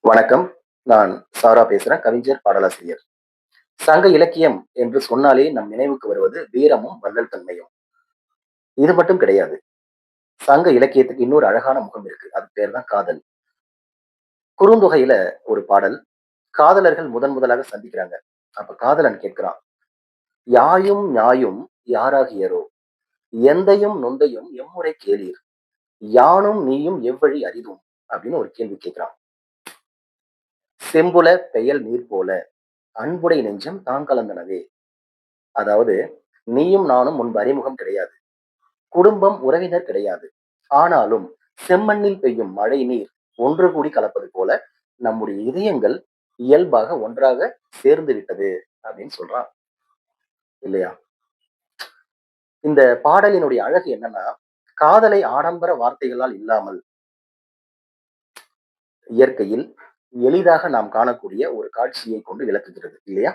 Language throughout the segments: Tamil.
வணக்கம். நான் சாரா பேசுறேன். கவிஞர், பாடலாசிரியர். சங்க இலக்கியம் என்று சொன்னாலே நம் நினைவுக்கு வருவது வீரமும், வள்ளல் தன்மையும். இது மட்டும் கிடையாது. சங்க இலக்கியத்துக்கு இன்னொரு அழகான முகம் இருக்கு. அது பேர் தான் காதல். குறுந்தொகையில ஒரு பாடல். காதலர்கள் முதன் முதலாக சந்திக்கிறாங்க. அப்ப காதலன் கேட்கிறான். "யாயும் ஞாயும் யாராகியரோ? எந்தையும் நொந்தையும் எம்முறை கேளீர். யானும் நீயும் எவ்வழி அறிதும்?" அப்படின்னு ஒரு கேள்வி கேட்கிறான். "செம்புல பெயல் நீர் போல அன்புடை நெஞ்சம் தாங்கலந்தனவே." அதாவது, நீயும் நானும் முன்பு அறிமுகம் கிடையாது. குடும்பம், உறவினர் கிடையாது. ஆனாலும் செம்மண்ணில் பெய்யும் மழை நீர் ஒன்று கூடி கலப்பது போல நம்முடைய இதயங்கள் இயல்பாக ஒன்றாக சேர்ந்து விட்டது அப்படின்னு சொல்றான். இல்லையா? இந்த பாடலினுடைய அழகு என்னன்னா, காதலை ஆடம்பர வார்த்தைகளால் இல்லாமல் இயற்கையில் எளிதாக நாம் காணக்கூடிய ஒரு காட்சியை கொண்டு விளக்குகிறது. இல்லையா?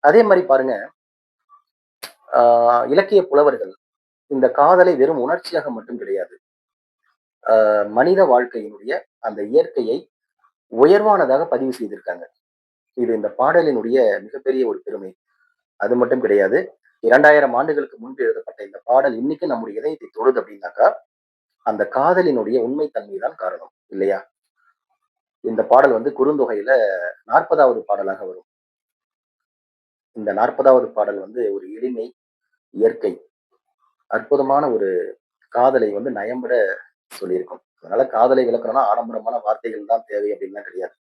அதே மாதிரி பாருங்க, இலக்கிய புலவர்கள் இந்த காதலை வெறும் உணர்ச்சியாக மட்டும் கிடையாது, மனித வாழ்க்கையினுடைய அந்த இயற்கையை உயர்வானதாக பதிவு செய்திருக்காங்க. இது இந்த பாடலினுடைய மிகப்பெரிய ஒரு பெருமை. அது மட்டும் கிடையாது. 2000 ஆண்டுகளுக்கு முன்பு எழுதப்பட்ட இந்த பாடல் இன்னைக்கு நம்முடைய இதயத்தை தொடுது அப்படின்னாக்கா, அந்த காதலினுடைய உண்மை தன்மை தான் காரணம். இல்லையா? இந்த பாடல் வந்து குறுந்தொகையில 40வது பாடலாக வரும். இந்த 40வது பாடல் வந்து ஒரு எளிமை, இயற்கை, அற்புதமான ஒரு காதலை வந்து நயம்பட சொல்லியிருக்கும். அதனால காதலை விளக்கணும்னா ஆடம்பரமான வார்த்தைகள் தான் தேவை அப்படின்லாம் கிடையாது.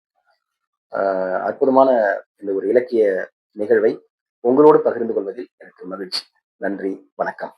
அற்புதமான இந்த ஒரு இலக்கிய நிகழ்வை உங்களோடு பகிர்ந்து கொள்வதில் எனக்கு மகிழ்ச்சி. நன்றி, வணக்கம்.